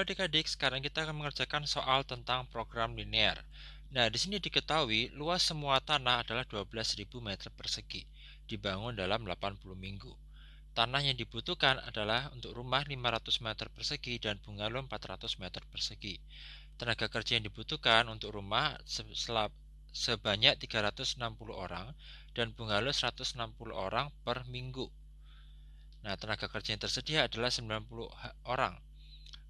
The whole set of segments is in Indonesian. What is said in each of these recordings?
Halo adik-adik, sekarang kita akan mengerjakan soal tentang program linear. Nah, di sini diketahui luas semua tanah adalah 12.000 meter persegi, dibangun dalam 80 minggu. Tanah yang dibutuhkan adalah untuk rumah 500 meter persegi dan bungalow 400 meter persegi. Tenaga kerja yang dibutuhkan untuk rumah sebanyak 360 orang dan bungalow 160 orang per minggu. Nah, tenaga kerja yang tersedia adalah 90 orang.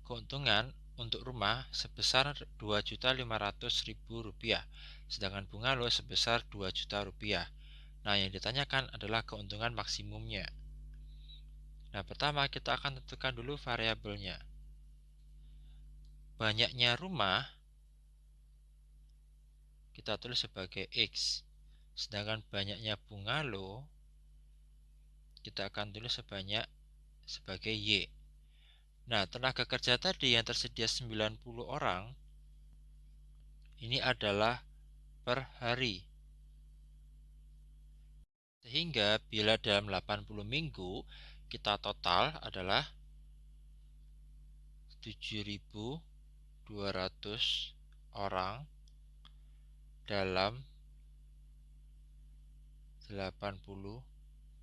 Keuntungan untuk rumah sebesar Rp2.500.000, sedangkan bungalow sebesar Rp2.000.000. Nah, yang ditanyakan adalah keuntungan maksimumnya. Nah, pertama kita akan tentukan dulu variabelnya. Banyaknya rumah kita tulis sebagai X, sedangkan banyaknya bungalow kita akan tulis sebagai Y. Nah, tenaga kerja tadi yang tersedia 90 orang ini adalah per hari. Sehingga bila dalam 80 minggu kita total adalah 7.200 orang dalam 80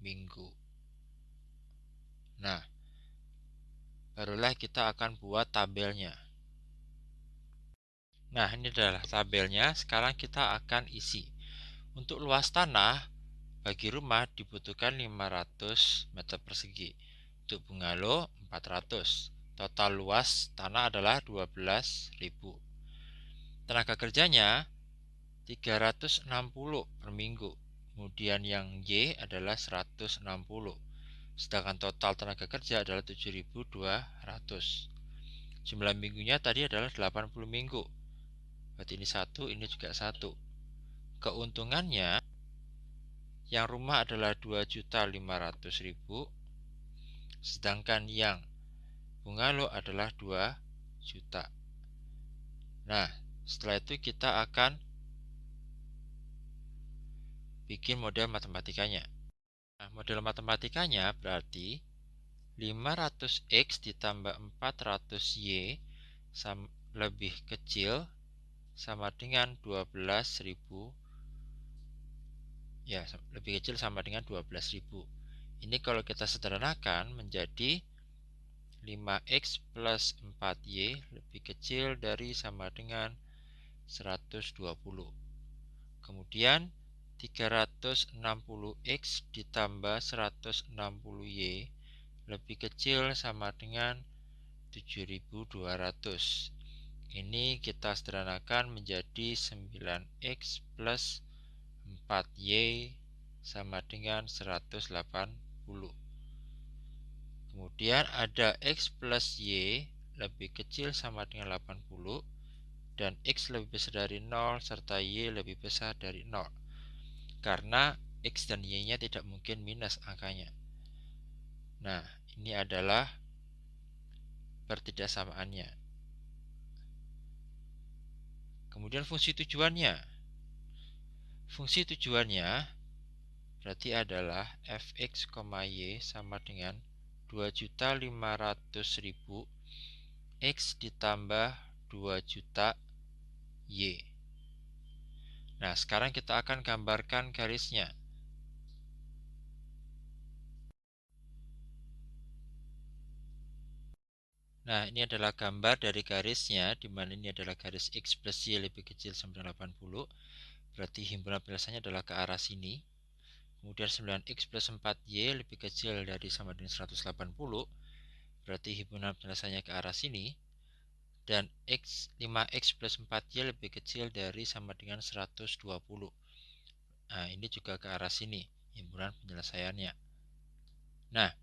minggu. Nah, barulah kita akan buat tabelnya. Nah, ini adalah tabelnya. Sekarang kita akan isi. Untuk luas tanah bagi rumah dibutuhkan 500 meter persegi. Untuk bungalow 400. Total luas tanah adalah 12.000. Tenaga kerjanya 360 per minggu. Kemudian yang Y adalah 160. Sedangkan total tenaga kerja adalah 7.200. Jumlah minggunya tadi adalah 80 minggu. Berarti ini 1, ini juga 1. Keuntungannya yang rumah adalah 2.500.000, sedangkan yang bungalow adalah 2 juta. Nah, setelah itu kita akan bikin model matematikanya. Nah, model matematikanya berarti 500X ditambah 400Y lebih kecil sama dengan 12.000, ya, lebih kecil sama dengan 12.000. Ini kalau kita sederhanakan menjadi 5X plus 4Y lebih kecil dari sama dengan 120. Kemudian 360X ditambah 160Y lebih kecil sama dengan 7.200. Ini kita sederhanakan menjadi 9X plus 4Y sama dengan 180. Kemudian ada X plus Y lebih kecil sama dengan 80 dan X lebih besar dari 0 serta Y lebih besar dari 0. Karena X dan Y-nya tidak mungkin minus angkanya. Nah, ini adalah pertidaksamaannya. Kemudian fungsi tujuannya. Fungsi tujuannya berarti adalah fx, y sama dengan 2.500.000 X ditambah 2 juta Y. Nah, sekarang kita akan gambarkan garisnya. Nah, ini adalah gambar dari garisnya, di mana ini adalah garis X plus Y lebih kecil sama dengan 80. Berarti himpunan penjelasannya adalah ke arah sini. Kemudian 9X plus 4Y lebih kecil dari sama dengan 180. Berarti himpunan penjelasannya ke arah sini. Dan 5X plus 4Y lebih kecil dari sama dengan 120. Nah, ini juga ke arah sini, himpunan penyelesaiannya. Nah,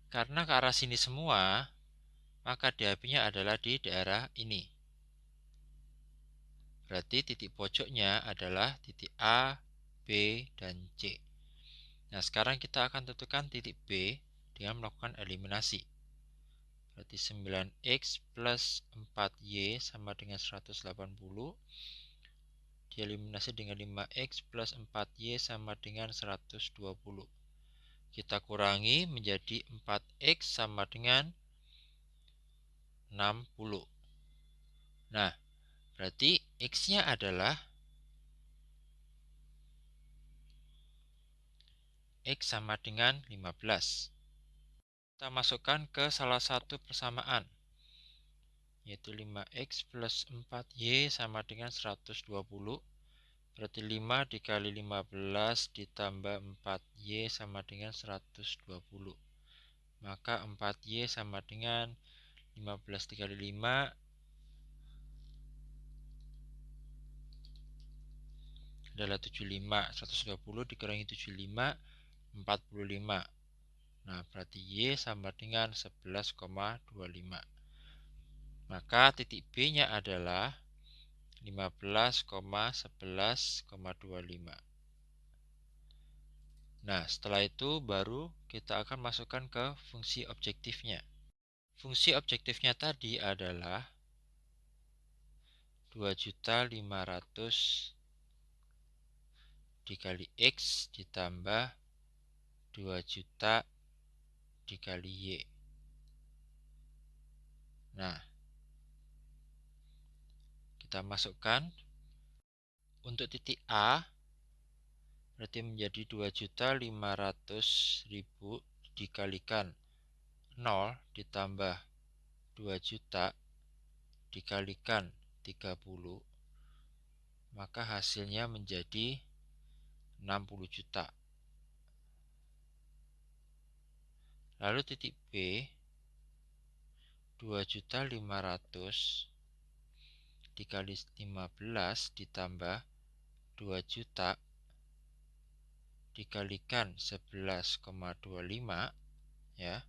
karena ke arah sini semua, maka DAP-nya adalah di daerah ini. Berarti titik pojoknya adalah titik A, B, dan C. Nah, sekarang kita akan tentukan titik B dengan melakukan eliminasi. Berarti 9X plus 4Y sama dengan 180. Dieliminasi dengan 5X plus 4Y sama dengan 120. Kita kurangi menjadi 4X sama dengan 60. Nah, berarti X-nya adalah X sama dengan 15. Kita masukkan ke salah satu persamaan, yaitu 5X plus 4Y sama dengan 120. Berarti 5 dikali 15 ditambah 4Y sama dengan 120. Maka 4Y sama dengan 15 dikali 5 adalah 75. 120 dikurangi 75, 45. Nah, berarti Y sama dengan 11,25. Maka titik B-nya adalah 15,11,25. Nah, setelah itu baru kita akan masukkan ke fungsi objektifnya. Fungsi objektifnya tadi adalah 2.500.000 dikali X ditambah 2 juta dikali Y. Nah, kita masukkan untuk titik A berarti menjadi 2.500.000 dikalikan 0 ditambah 2 juta dikalikan 30, maka hasilnya menjadi 60 juta. Lalu titik B 2.500.000 dikali 15 ditambah 2 juta dikalikan 11,25 ya.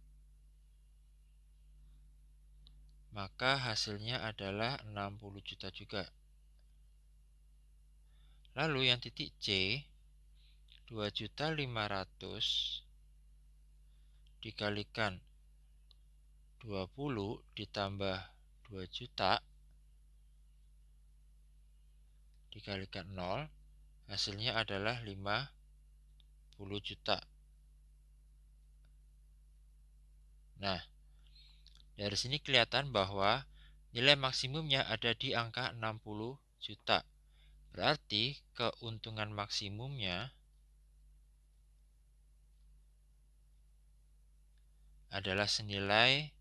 Maka hasilnya adalah 60 juta juga. Lalu yang titik C 2.500.000 dikalikan 20 ditambah 2 juta dikalikan 0, hasilnya adalah 50 juta. Nah, dari sini kelihatan bahwa nilai maksimumnya ada di angka 60 juta. Berarti keuntungan maksimumnya adalah senilai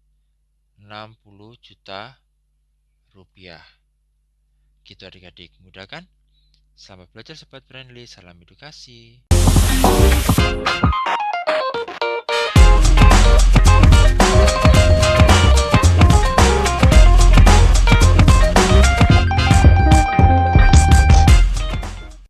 60 juta rupiah. Gitu adik-adik, mudah kan? Selamat belajar Sobat Friendly, salam edukasi.